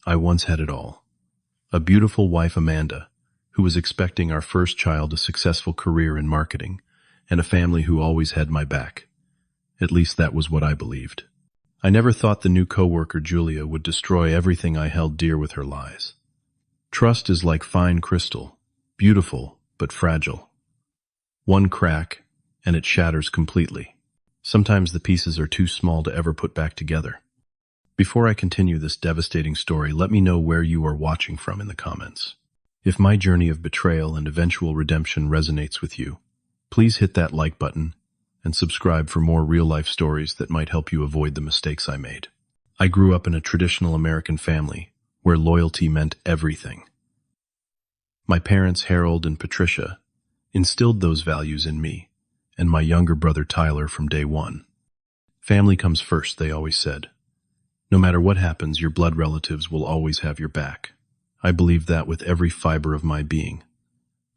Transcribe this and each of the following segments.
I once had it all. A beautiful wife, Amanda, who was expecting our first child, a successful career in marketing, and a family who always had my back. At least that was what I believed. I never thought the new coworker, Julia, would destroy everything I held dear with her lies. Trust is like fine crystal, beautiful but fragile. One crack, and it shatters completely. Sometimes the pieces are too small to ever put back together. Before I continue this devastating story, let me know where you are watching from in the comments. If my journey of betrayal and eventual redemption resonates with you, please hit that like button and subscribe for more real-life stories that might help you avoid the mistakes I made. I grew up in a traditional American family where loyalty meant everything. My parents, Harold and Patricia, instilled those values in me and my younger brother Tyler from day one. Family comes first, they always said. No matter what happens, your blood relatives will always have your back. I believed that with every fiber of my being.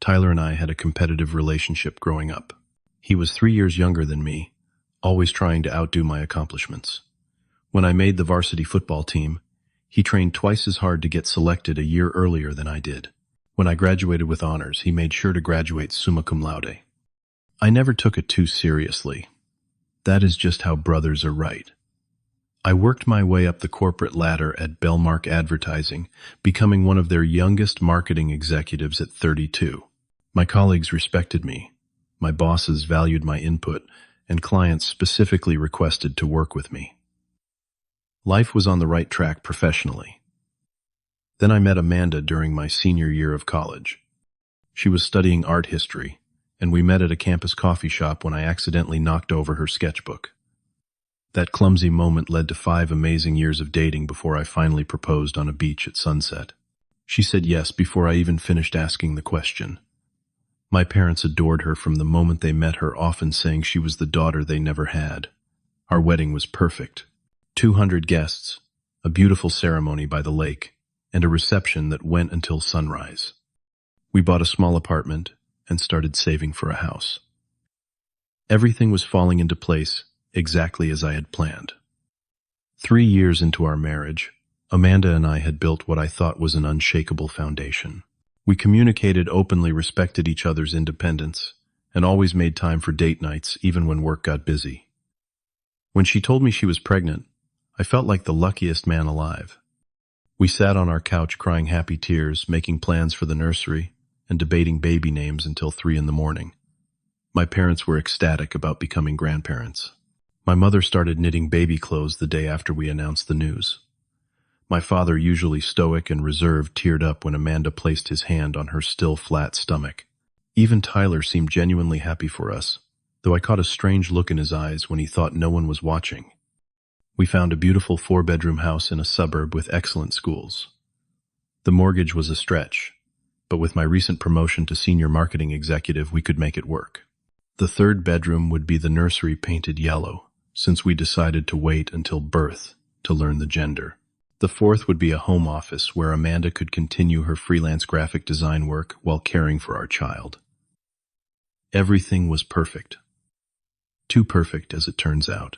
Tyler and I had a competitive relationship growing up. He was 3 years younger than me, always trying to outdo my accomplishments. When I made the varsity football team, he trained twice as hard to get selected a year earlier than I did. When I graduated with honors, he made sure to graduate summa cum laude. I never took it too seriously. That is just how brothers are, right? I worked my way up the corporate ladder at Bellmark Advertising, becoming one of their youngest marketing executives at 32. My colleagues respected me. My bosses valued my input, and clients specifically requested to work with me. Life was on the right track professionally. Then I met Amanda during my senior year of college. She was studying art history, and we met at a campus coffee shop when I accidentally knocked over her sketchbook. That clumsy moment led to 5 amazing years of dating before I finally proposed on a beach at sunset. She said yes before I even finished asking the question. My parents adored her from the moment they met her, often saying she was the daughter they never had. Our wedding was perfect. 200 guests, a beautiful ceremony by the lake, and a reception that went until sunrise. We bought a small apartment and started saving for a house. Everything was falling into place exactly as I had planned. 3 years into our marriage, Amanda and I had built what I thought was an unshakable foundation. We communicated openly, respected each other's independence, and always made time for date nights even when work got busy. When she told me she was pregnant, I felt like the luckiest man alive. We sat on our couch crying happy tears, making plans for the nursery, and debating baby names until 3 in the morning. My parents were ecstatic about becoming grandparents. My mother started knitting baby clothes the day after we announced the news. My father, usually stoic and reserved, teared up when Amanda placed his hand on her still flat stomach. Even Tyler seemed genuinely happy for us, though I caught a strange look in his eyes when he thought no one was watching. We found a beautiful 4-bedroom house in a suburb with excellent schools. The mortgage was a stretch, but with my recent promotion to senior marketing executive, we could make it work. The 3rd bedroom would be the nursery, painted yellow, since we decided to wait until birth to learn the gender. The 4th would be a home office where Amanda could continue her freelance graphic design work while caring for our child. Everything was perfect. Too perfect, as it turns out.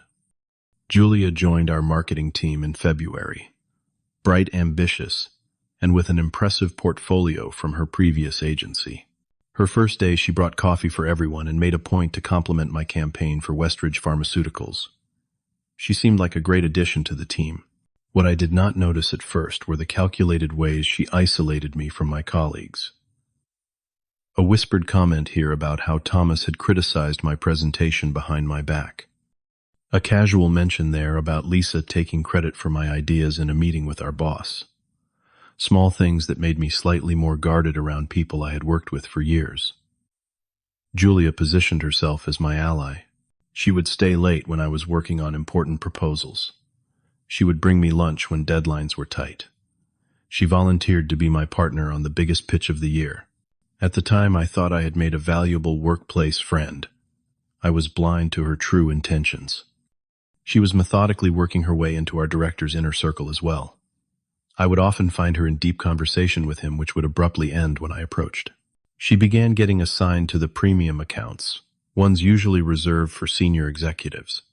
Julia joined our marketing team in February. Bright, ambitious, and with an impressive portfolio from her previous agency. Her first day, she brought coffee for everyone and made a point to compliment my campaign for Westridge Pharmaceuticals. She seemed like a great addition to the team. What I did not notice at first were the calculated ways she isolated me from my colleagues. A whispered comment here about how Thomas had criticized my presentation behind my back. A casual mention there about Lisa taking credit for my ideas in a meeting with our boss. Small things that made me slightly more guarded around people I had worked with for years. Julia positioned herself as my ally. She would stay late when I was working on important proposals. She would bring me lunch when deadlines were tight. She volunteered to be my partner on the biggest pitch of the year. At the time, I thought I had made a valuable workplace friend. I was blind to her true intentions. She was methodically working her way into our director's inner circle as well. I would often find her in deep conversation with him, which would abruptly end when I approached. She began getting assigned to the premium accounts, ones usually reserved for senior executives.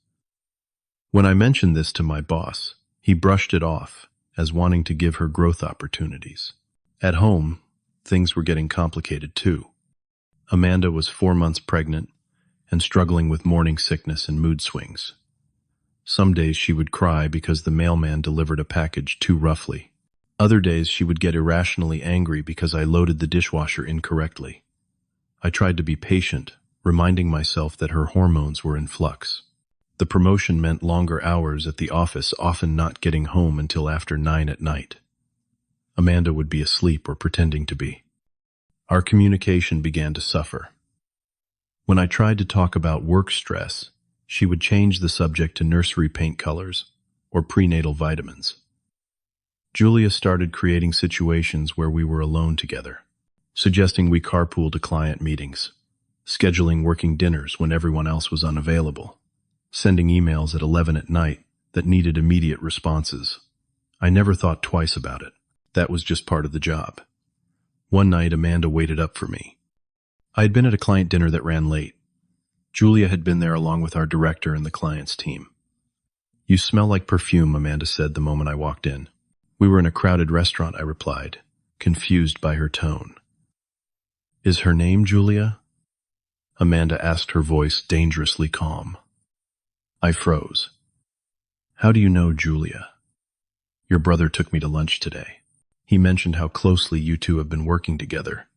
When I mentioned this to my boss, he brushed it off as wanting to give her growth opportunities. At home, things were getting complicated too. Amanda was 4 months pregnant and struggling with morning sickness and mood swings. Some days she would cry because the mailman delivered a package too roughly. Other days she would get irrationally angry because I loaded the dishwasher incorrectly. I tried to be patient, reminding myself that her hormones were in flux. The promotion meant longer hours at the office, often not getting home until after 9 at night. Amanda would be asleep or pretending to be. Our communication began to suffer. When I tried to talk about work stress, she would change the subject to nursery paint colors or prenatal vitamins. Julia started creating situations where we were alone together, suggesting we carpool to client meetings, scheduling working dinners when everyone else was unavailable, sending emails at 11 at night that needed immediate responses. I never thought twice about it. That was just part of the job. One night, Amanda waited up for me. I had been at a client dinner that ran late. Julia had been there along with our director and the client's team. "You smell like perfume," Amanda said the moment I walked in. "We were in a crowded restaurant," I replied, confused by her tone. "Is her name Julia?" Amanda asked, her voice dangerously calm. I froze. "How do you know Julia?" "Your brother took me to lunch today. He mentioned how closely you two have been working together,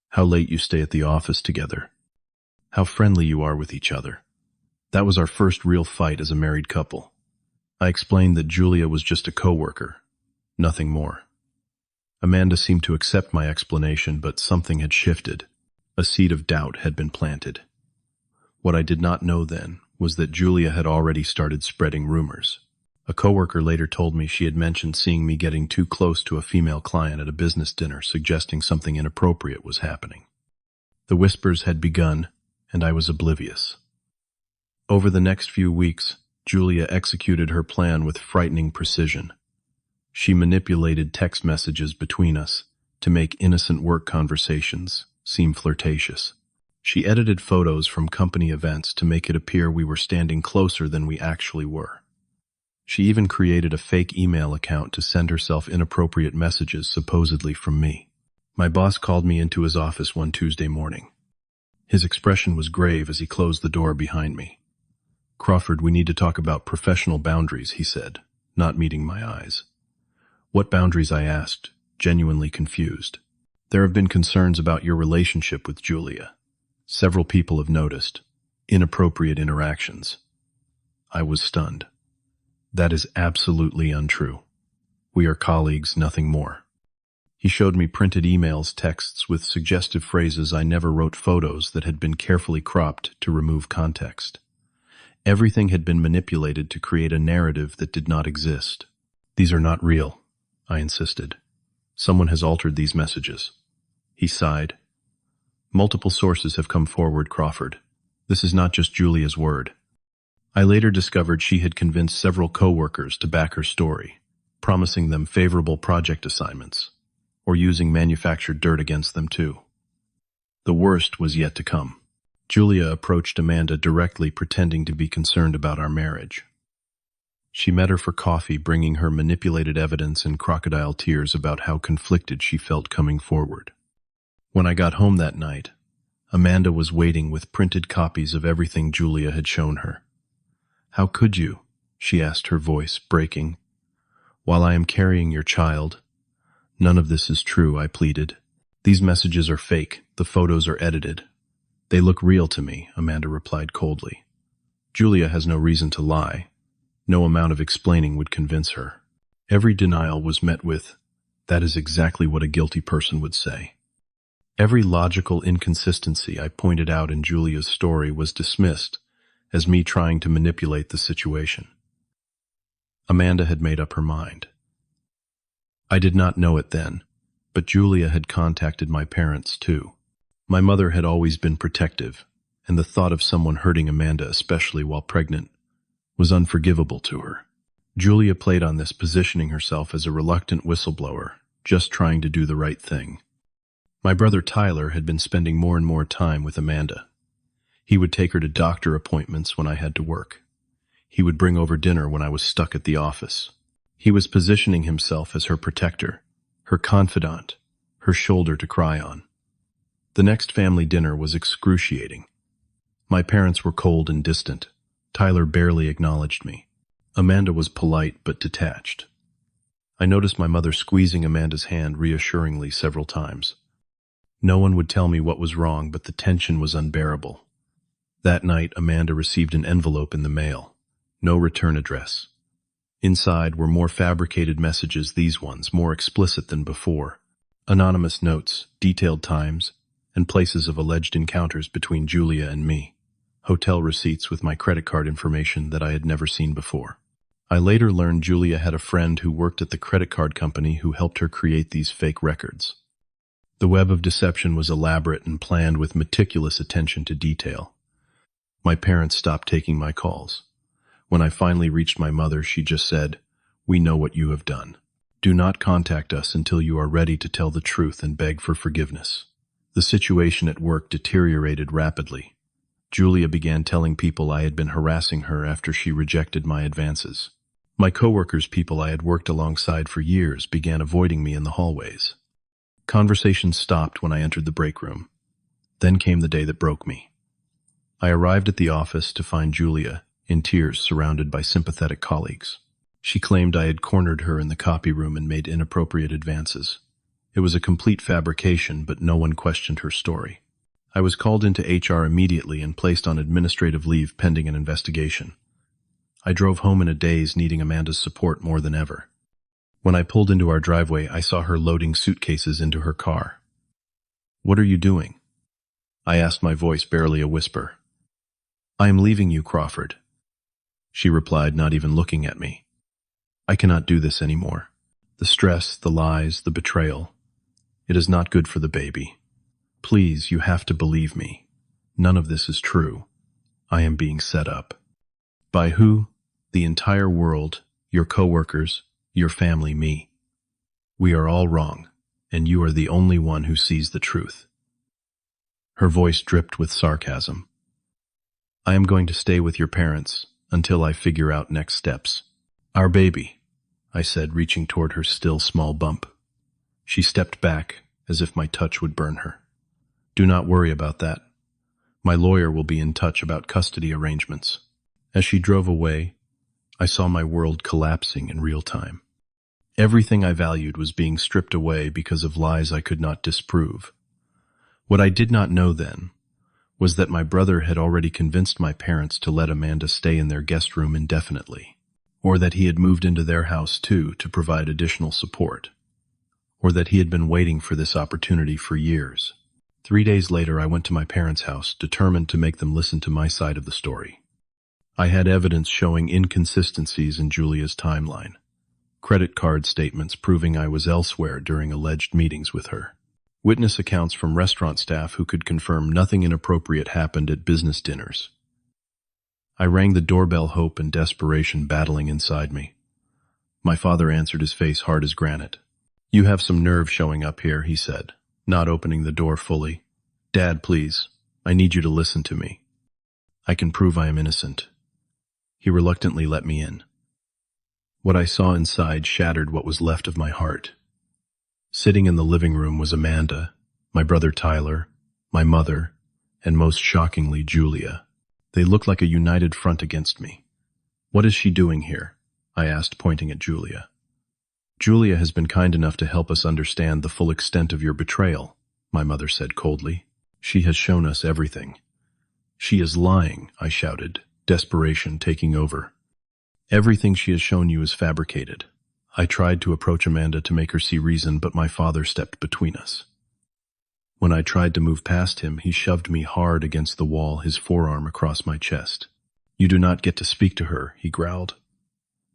how late you stay at the office together, how friendly you are with each other. That was our first real fight as a married couple." I explained that Julia was just a coworker, nothing more. Amanda seemed to accept my explanation, but something had shifted. A seed of doubt had been planted. What I did not know then was that Julia had already started spreading rumors. A coworker later told me she had mentioned seeing me getting too close to a female client at a business dinner, suggesting something inappropriate was happening. The whispers had begun, and I was oblivious. Over the next few weeks, Julia executed her plan with frightening precision. She manipulated text messages between us to make innocent work conversations seem flirtatious. She edited photos from company events to make it appear we were standing closer than we actually were. She even created a fake email account to send herself inappropriate messages supposedly from me. My boss called me into his office one Tuesday morning. His expression was grave as he closed the door behind me. "Crawford, we need to talk about professional boundaries," he said, not meeting my eyes. "What boundaries?" I asked, genuinely confused. "There have been concerns about your relationship with Julia. Several people have noticed inappropriate interactions." I was stunned. "That is absolutely untrue. We are colleagues, nothing more." He showed me printed emails, texts with suggestive phrases I never wrote, photos that had been carefully cropped to remove context. Everything had been manipulated to create a narrative that did not exist. "These are not real," I insisted. "Someone has altered these messages." He sighed. "Multiple sources have come forward, Crawford. This is not just Julia's word." I later discovered she had convinced several coworkers to back her story, promising them favorable project assignments, or using manufactured dirt against them too. The worst was yet to come. Julia approached Amanda directly, pretending to be concerned about our marriage. She met her for coffee, bringing her manipulated evidence and crocodile tears about how conflicted she felt coming forward. When I got home that night, Amanda was waiting with printed copies of everything Julia had shown her. "How could you?" she asked, her voice breaking. "While I am carrying your child." "None of this is true," I pleaded. "These messages are fake. The photos are edited." "They look real to me," Amanda replied coldly. "Julia has no reason to lie. No amount of explaining would convince her." Every denial was met with, "That is exactly what a guilty person would say." Every logical inconsistency I pointed out in Julia's story was dismissed as me trying to manipulate the situation. Amanda had made up her mind. I did not know it then, but Julia had contacted my parents too. My mother had always been protective, and the thought of someone hurting Amanda, especially while pregnant, was unforgivable to her. Julia played on this, positioning herself as a reluctant whistleblower, just trying to do the right thing. My brother Tyler had been spending more and more time with Amanda. He would take her to doctor appointments when I had to work. He would bring over dinner when I was stuck at the office. He was positioning himself as her protector, her confidant, her shoulder to cry on. The next family dinner was excruciating. My parents were cold and distant. Tyler barely acknowledged me. Amanda was polite but detached. I noticed my mother squeezing Amanda's hand reassuringly several times. No one would tell me what was wrong, but the tension was unbearable. That night, Amanda received an envelope in the mail. No return address. Inside were more fabricated messages, these ones more explicit than before. Anonymous notes, detailed times, and places of alleged encounters between Julia and me. Hotel receipts with my credit card information that I had never seen before. I later learned Julia had a friend who worked at the credit card company who helped her create these fake records. The web of deception was elaborate and planned with meticulous attention to detail. My parents stopped taking my calls. When I finally reached my mother, she just said, "We know what you have done. Do not contact us until you are ready to tell the truth and beg for forgiveness." The situation at work deteriorated rapidly. Julia began telling people I had been harassing her after she rejected my advances. My coworkers, people I had worked alongside for years, began avoiding me in the hallways. Conversations stopped when I entered the break room. Then came the day that broke me. I arrived at the office to find Julia, in tears, surrounded by sympathetic colleagues. She claimed I had cornered her in the copy room and made inappropriate advances. It was a complete fabrication, but no one questioned her story. I was called into HR immediately and placed on administrative leave pending an investigation. I drove home in a daze, needing Amanda's support more than ever. When I pulled into our driveway, I saw her loading suitcases into her car. "What are you doing?" I asked, my voice barely a whisper. "I am leaving you, Crawford," she replied, not even looking at me. "I cannot do this anymore. The stress, the lies, the betrayal. It is not good for the baby. Please, you have to believe me. None of this is true. I am being set up." "By who?" "The entire world, your coworkers, your family, me. We are all wrong, and you are the only one who sees the truth." Her voice dripped with sarcasm. "I am going to stay with your parents until I figure out next steps." "Our baby," I said, reaching toward her still small bump. She stepped back, as if my touch would burn her. "Do not worry about that. My lawyer will be in touch about custody arrangements." As she drove away, I saw my world collapsing in real time. Everything I valued was being stripped away because of lies I could not disprove. What I did not know then was that my brother had already convinced my parents to let Amanda stay in their guest room indefinitely, or that he had moved into their house too to provide additional support, or that he had been waiting for this opportunity for years. 3 days later, I went to my parents' house, determined to make them listen to my side of the story. I had evidence showing inconsistencies in Julia's timeline. Credit card statements proving I was elsewhere during alleged meetings with her. Witness accounts from restaurant staff who could confirm nothing inappropriate happened at business dinners. I rang the doorbell, hope and desperation battling inside me. My father answered, his face hard as granite. "You have some nerve showing up here," he said, not opening the door fully. "Dad, please, I need you to listen to me. I can prove I am innocent." He reluctantly let me in. What I saw inside shattered what was left of my heart. Sitting in the living room was Amanda, my brother Tyler, my mother, and most shockingly, Julia. They looked like a united front against me. "What is she doing here?" I asked, pointing at Julia. "Julia has been kind enough to help us understand the full extent of your betrayal," my mother said coldly. "She has shown us everything." "She is lying," I shouted, desperation taking over. "Everything she has shown you is fabricated." I tried to approach Amanda to make her see reason, but my father stepped between us. When I tried to move past him, he shoved me hard against the wall, his forearm across my chest. "You do not get to speak to her," he growled.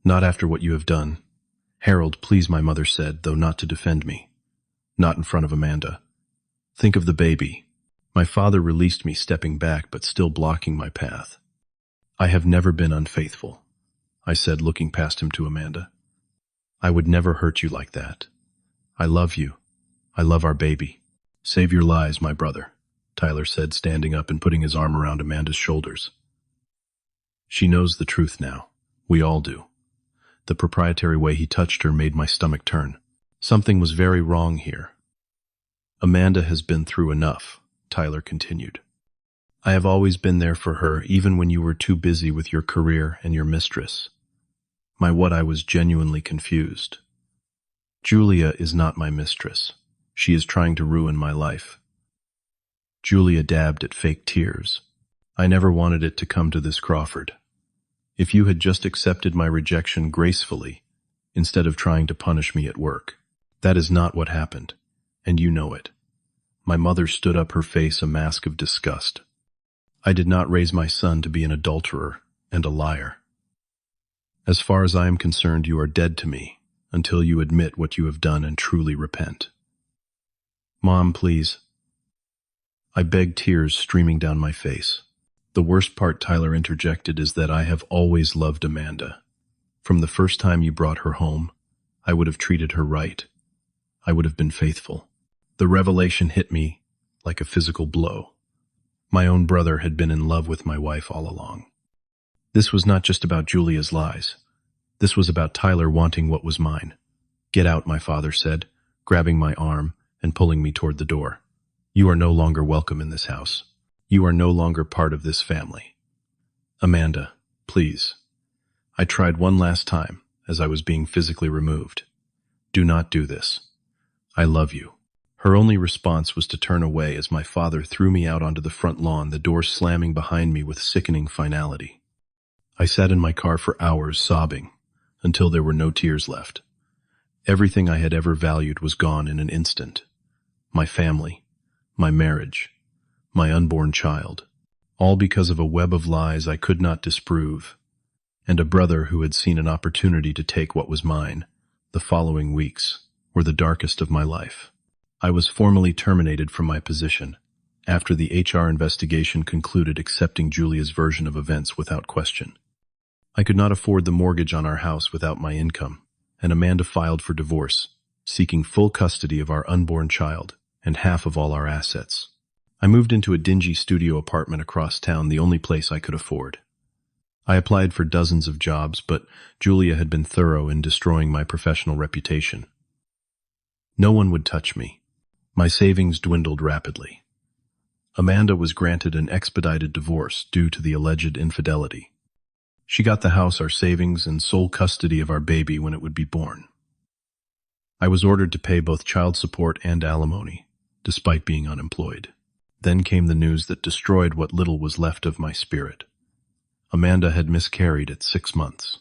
"Not after what you have done." "Harold, please," my mother said, though not to defend me. "Not in front of Amanda. Think of the baby." My father released me, stepping back but still blocking my path. "I have never been unfaithful," I said, looking past him to Amanda. "I would never hurt you like that. I love you. I love our baby." "Save your lies, my brother," Tyler said, standing up and putting his arm around Amanda's shoulders. "She knows the truth now. We all do. The proprietary way he touched her made my stomach turn. Something was very wrong here. Amanda has been through enough, Tyler continued. I have always been there for her, even when you were too busy with your career and your mistress. I was genuinely confused. Julia is not my mistress. She is trying to ruin my life. Julia dabbed at fake tears. I never wanted it to come to this, Crawford. If you had just accepted my rejection gracefully, instead of trying to punish me at work. That is not what happened, and you know it. My mother stood up, her face a mask of disgust. I did not raise my son to be an adulterer and a liar. As far as I am concerned, you are dead to me until you admit what you have done and truly repent. Mom, please. I begged, tears streaming down my face. The worst part, Tyler interjected, is that I have always loved Amanda. From the first time you brought her home, I would have treated her right. I would have been faithful. The revelation hit me like a physical blow. My own brother had been in love with my wife all along. This was not just about Julia's lies. This was about Tyler wanting what was mine. Get out, my father said, grabbing my arm and pulling me toward the door. You are no longer welcome in this house. You are no longer part of this family. Amanda, please. I tried one last time as I was being physically removed. Do not do this. I love you. Her only response was to turn away as my father threw me out onto the front lawn, the door slamming behind me with sickening finality. I sat in my car for hours sobbing until there were no tears left. Everything I had ever valued was gone in an instant. My family, my marriage, my unborn child, all because of a web of lies I could not disprove, and a brother who had seen an opportunity to take what was mine. The following weeks were the darkest of my life. I was formally terminated from my position after the HR investigation concluded accepting Julia's version of events without question. I could not afford the mortgage on our house without my income, and Amanda filed for divorce, seeking full custody of our unborn child and half of all our assets. I moved into a dingy studio apartment across town, the only place I could afford. I applied for dozens of jobs, but Julia had been thorough in destroying my professional reputation. No one would touch me. My savings dwindled rapidly. Amanda was granted an expedited divorce due to the alleged infidelity. She got the house, our savings, and sole custody of our baby when it would be born. I was ordered to pay both child support and alimony, despite being unemployed. Then came the news that destroyed what little was left of my spirit. Amanda had miscarried at 6 months.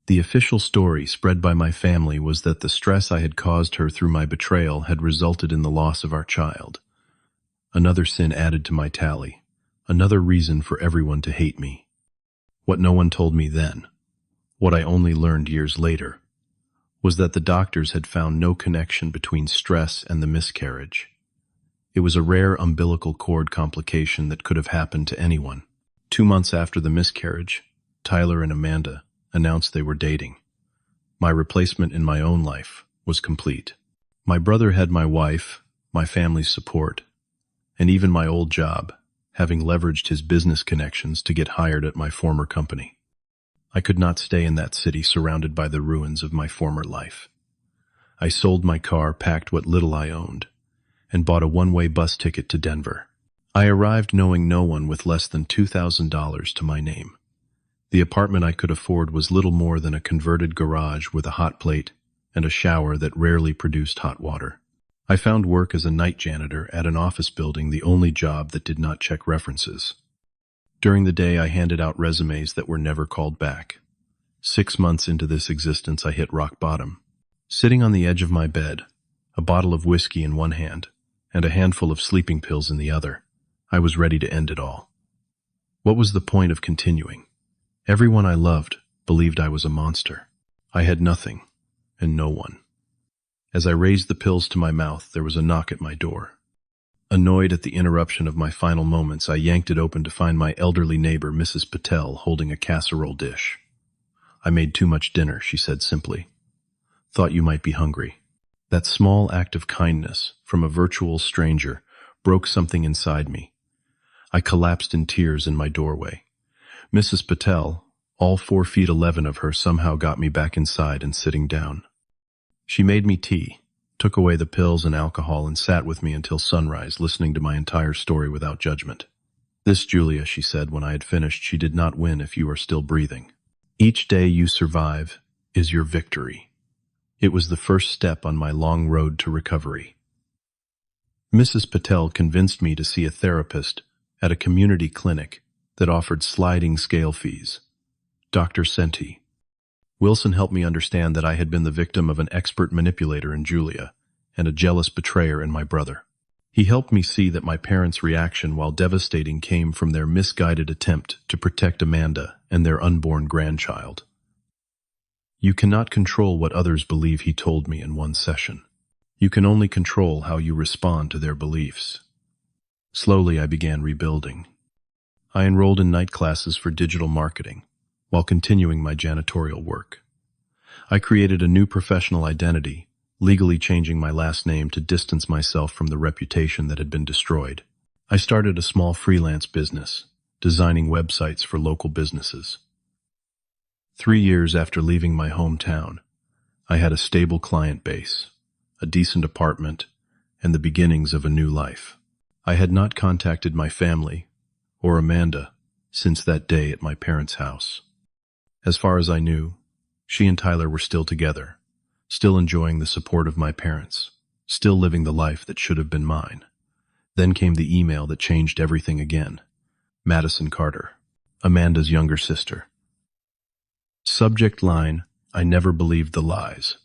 The official story spread by my family was that the stress I had caused her through my betrayal had resulted in the loss of our child. Another sin added to my tally, another reason for everyone to hate me. What no one told me then, what I only learned years later, was that the doctors had found no connection between stress and the miscarriage. It was a rare umbilical cord complication that could have happened to anyone. 2 months after the miscarriage, Tyler and Amanda announced they were dating. My replacement in my own life was complete. My brother had my wife, my family's support, and even my old job, having leveraged his business connections to get hired at my former company. I could not stay in that city surrounded by the ruins of my former life. I sold my car, packed what little I owned, and bought a one-way bus ticket to Denver. I arrived knowing no one with less than $2,000 to my name. The apartment I could afford was little more than a converted garage with a hot plate and a shower that rarely produced hot water. I found work as a night janitor at an office building, the only job that did not check references. During the day, I handed out resumes that were never called back. 6 months into this existence, I hit rock bottom. Sitting on the edge of my bed, a bottle of whiskey in one hand and a handful of sleeping pills in the other, I was ready to end it all. What was the point of continuing? Everyone I loved believed I was a monster. I had nothing and no one. As I raised the pills to my mouth, there was a knock at my door. Annoyed at the interruption of my final moments, I yanked it open to find my elderly neighbor, Mrs. Patel, holding a casserole dish. I made too much dinner, she said simply. Thought you might be hungry. That small act of kindness from a virtual stranger broke something inside me. I collapsed in tears in my doorway. Mrs. Patel, All 4'11" of her somehow got me back inside and sitting down. She made me tea, took away the pills and alcohol, and sat with me until sunrise, listening to my entire story without judgment. "This, Julia," she said when I had finished, "she did not win if you are still breathing. Each day you survive is your victory. It was the first step on my long road to recovery." Mrs. Patel convinced me to see a therapist at a community clinic that offered sliding scale fees. Dr. Senti. Wilson helped me understand that I had been the victim of an expert manipulator in Julia and a jealous betrayer in my brother. He helped me see that my parents' reaction, while devastating, came from their misguided attempt to protect Amanda and their unborn grandchild. "You cannot control what others believe," he told me in one session. "You can only control how you respond to their beliefs." Slowly, I began rebuilding. I enrolled in night classes for digital marketing while continuing my janitorial work. I created a new professional identity, legally changing my last name to distance myself from the reputation that had been destroyed. I started a small freelance business, designing websites for local businesses. 3 years after leaving my hometown, I had a stable client base, a decent apartment, and the beginnings of a new life. I had not contacted my family, or Amanda, since that day at my parents' house. As far as I knew, she and Tyler were still together, still enjoying the support of my parents, still living the life that should have been mine. Then came the email that changed everything again. Madison Carter, Amanda's younger sister. Subject line: "I never believed the lies."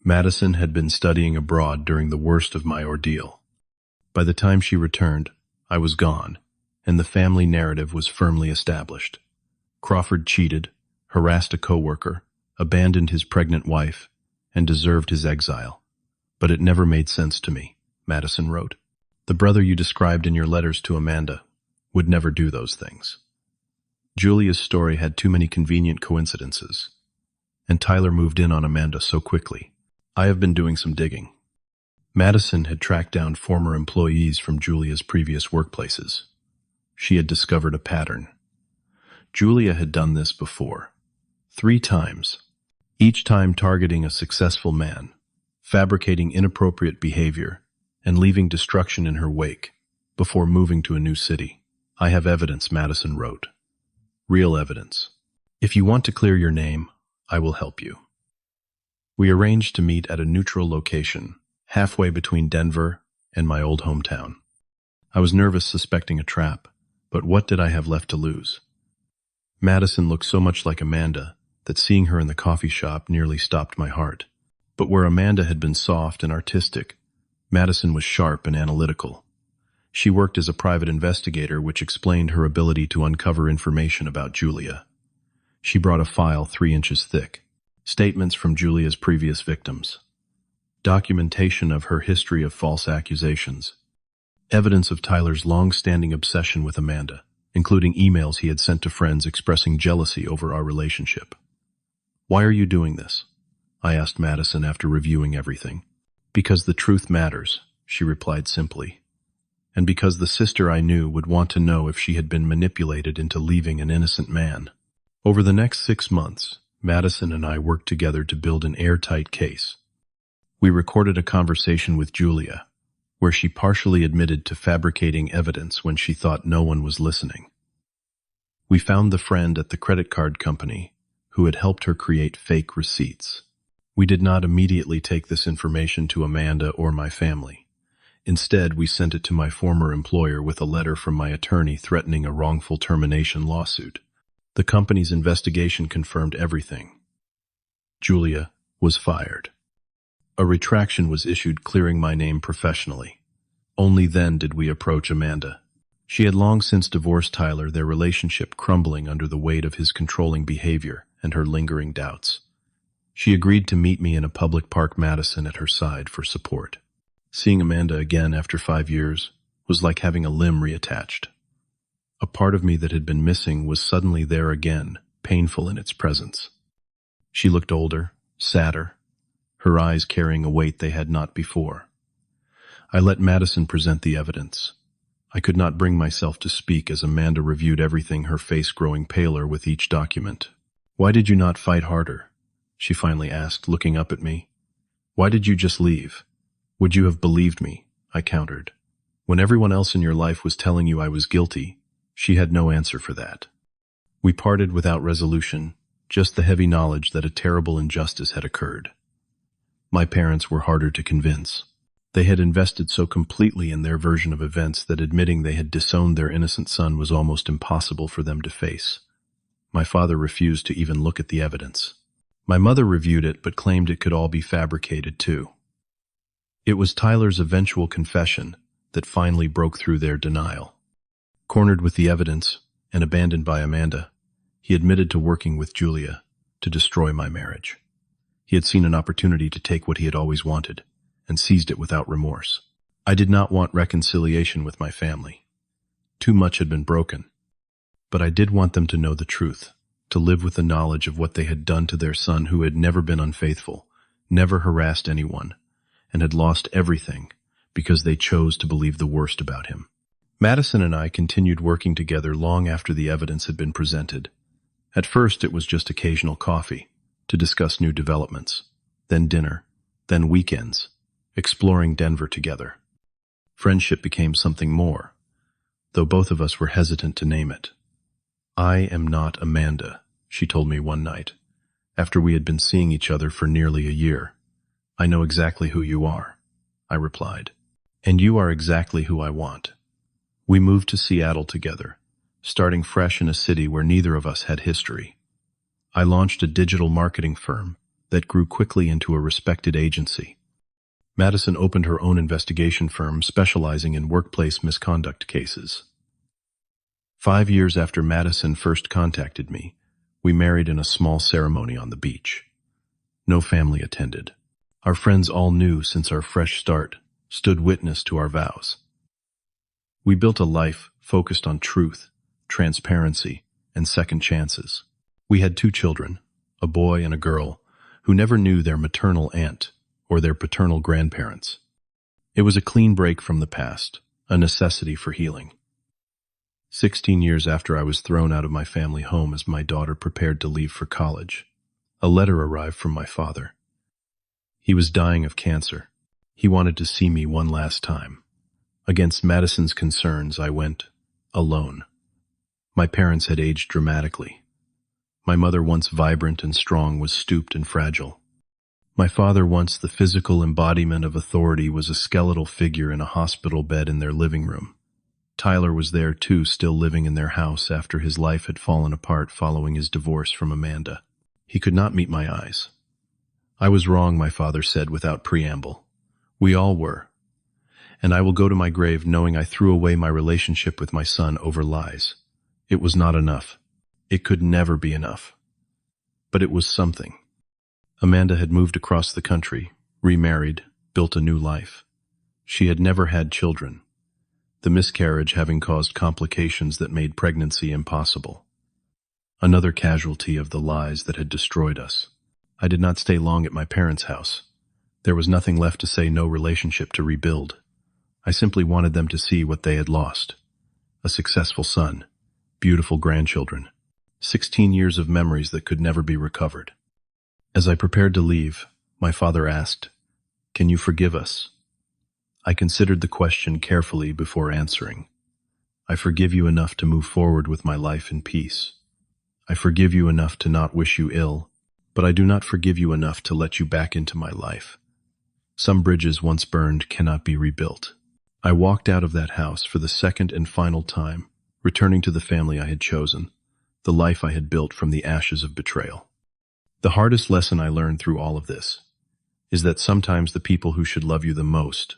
Madison had been studying abroad during the worst of my ordeal. By the time she returned, I was gone, and the family narrative was firmly established. Crawford cheated, harassed a coworker, abandoned his pregnant wife, and deserved his exile. "But it never made sense to me," Madison wrote. "The brother you described in your letters to Amanda would never do those things. Julia's story had too many convenient coincidences, and Tyler moved in on Amanda so quickly. I have been doing some digging." Madison had tracked down former employees from Julia's previous workplaces. She had discovered a pattern. Julia had done this before, 3 times, each time targeting a successful man, fabricating inappropriate behavior, and leaving destruction in her wake before moving to a new city. "I have evidence," Madison wrote. "Real evidence. If you want to clear your name, I will help you." We arranged to meet at a neutral location, halfway between Denver and my old hometown. I was nervous, suspecting a trap, but what did I have left to lose? Madison looked so much like Amanda that seeing her in the coffee shop nearly stopped my heart. But where Amanda had been soft and artistic, Madison was sharp and analytical. She worked as a private investigator, which explained her ability to uncover information about Julia. She brought a file 3 inches thick, statements from Julia's previous victims, documentation of her history of false accusations, evidence of Tyler's long-standing obsession with Amanda, including emails he had sent to friends expressing jealousy over our relationship. "Why are you doing this?" I asked Madison after reviewing everything. "Because the truth matters," she replied simply, "and because the sister I knew would want to know if she had been manipulated into leaving an innocent man." Over the next 6 months, Madison and I worked together to build an airtight case. We recorded a conversation with Julia, where she partially admitted to fabricating evidence when she thought no one was listening. We found the friend at the credit card company who had helped her create fake receipts. We did not immediately take this information to Amanda or my family. Instead, we sent it to my former employer with a letter from my attorney threatening a wrongful termination lawsuit. The company's investigation confirmed everything. Julia was fired. A retraction was issued clearing my name professionally. Only then did we approach Amanda. She had long since divorced Tyler, their relationship crumbling under the weight of his controlling behavior and her lingering doubts. She agreed to meet me in a public park, Madison at her side for support. Seeing Amanda again after 5 years was like having a limb reattached. A part of me that had been missing was suddenly there again, painful in its presence. She looked older, sadder, her eyes carrying a weight they had not before. I let Madison present the evidence. I could not bring myself to speak as Amanda reviewed everything, her face growing paler with each document. "Why did you not fight harder?" she finally asked, looking up at me. "Why did you just leave? Would you have believed me?" I countered. "When everyone else in your life was telling you I was guilty." She had no answer for that. We parted without resolution, just the heavy knowledge that a terrible injustice had occurred. My parents were harder to convince. They had invested so completely in their version of events that admitting they had disowned their innocent son was almost impossible for them to face. My father refused to even look at the evidence. My mother reviewed it but claimed it could all be fabricated too. It was Tyler's eventual confession that finally broke through their denial. Cornered with the evidence and abandoned by Amanda, he admitted to working with Julia to destroy my marriage. He had seen an opportunity to take what he had always wanted and seized it without remorse. I did not want reconciliation with my family. Too much had been broken. But I did want them to know the truth, to live with the knowledge of what they had done to their son, who had never been unfaithful, never harassed anyone, and had lost everything because they chose to believe the worst about him. Madison and I continued working together long after the evidence had been presented. At first it was just occasional coffee to discuss new developments, then dinner, then weekends, exploring Denver together. Friendship became something more, though both of us were hesitant to name it. "I am not Amanda," she told me one night, after we had been seeing each other for nearly a year. "I know exactly who you are," I replied. "And you are exactly who I want." We moved to Seattle together, starting fresh in a city where neither of us had history. I launched a digital marketing firm that grew quickly into a respected agency. Madison opened her own investigation firm specializing in workplace misconduct cases. 5 years after Madison first contacted me, we married in a small ceremony on the beach. No family attended. Our friends all knew since our fresh start, stood witness to our vows. We built a life focused on truth, transparency, and second chances. We had 2 children, a boy and a girl, who never knew their maternal aunt or their paternal grandparents. It was a clean break from the past, a necessity for healing. 16 years after I was thrown out of my family home as my daughter prepared to leave for college, a letter arrived from my father. He was dying of cancer. He wanted to see me one last time. Against Madison's concerns, I went alone. My parents had aged dramatically. My mother, once vibrant and strong, was stooped and fragile. My father, once the physical embodiment of authority, was a skeletal figure in a hospital bed in their living room. Tyler was there too, still living in their house after his life had fallen apart following his divorce from Amanda. He could not meet my eyes. "I was wrong," my father said without preamble. "We all were. And I will go to my grave knowing I threw away my relationship with my son over lies. It was not enough. It could never be enough. But it was something." Amanda had moved across the country, remarried, built a new life. She had never had children, the miscarriage having caused complications that made pregnancy impossible. Another casualty of the lies that had destroyed us. I did not stay long at my parents' house. There was nothing left to say, no relationship to rebuild. I simply wanted them to see what they had lost. A successful son, beautiful grandchildren, 16 years of memories that could never be recovered. As I prepared to leave, my father asked, "Can you forgive us?" I considered the question carefully before answering. "I forgive you enough to move forward with my life in peace. I forgive you enough to not wish you ill, but I do not forgive you enough to let you back into my life. Some bridges once burned cannot be rebuilt." I walked out of that house for the second and final time, returning to the family I had chosen, the life I had built from the ashes of betrayal. The hardest lesson I learned through all of this is that sometimes the people who should love you the most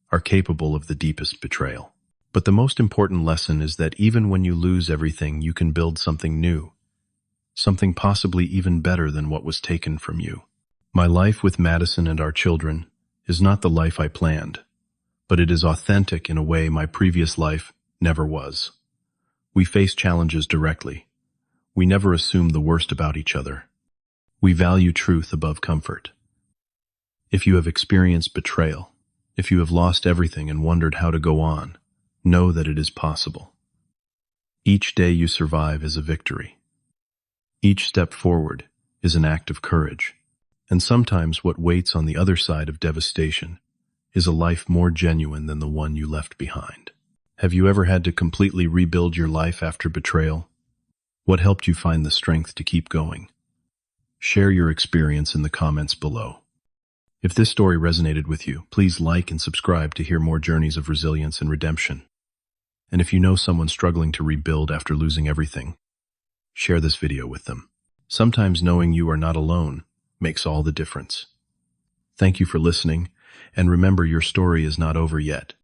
are capable of the deepest betrayal. But the most important lesson is that even when you lose everything, you can build something new, something possibly even better than what was taken from you. My life with Madison and our children is not the life I planned, but it is authentic in a way my previous life never was. We face challenges directly. We never assume the worst about each other. We value truth above comfort. If you have experienced betrayal, if you have lost everything and wondered how to go on, Know that it is possible. Each day you survive is a victory. Each step forward is an act of courage. And sometimes what waits on the other side of devastation is a life more genuine than the one you left behind. Have you ever had to completely rebuild your life after betrayal? What helped you find the strength to keep going? Share your experience in the comments below. If this story resonated with you, please like and subscribe to hear more journeys of resilience and redemption. And if you know someone struggling to rebuild after losing everything, share this video with them. Sometimes knowing you are not alone makes all the difference. Thank you for listening, and remember, your story is not over yet.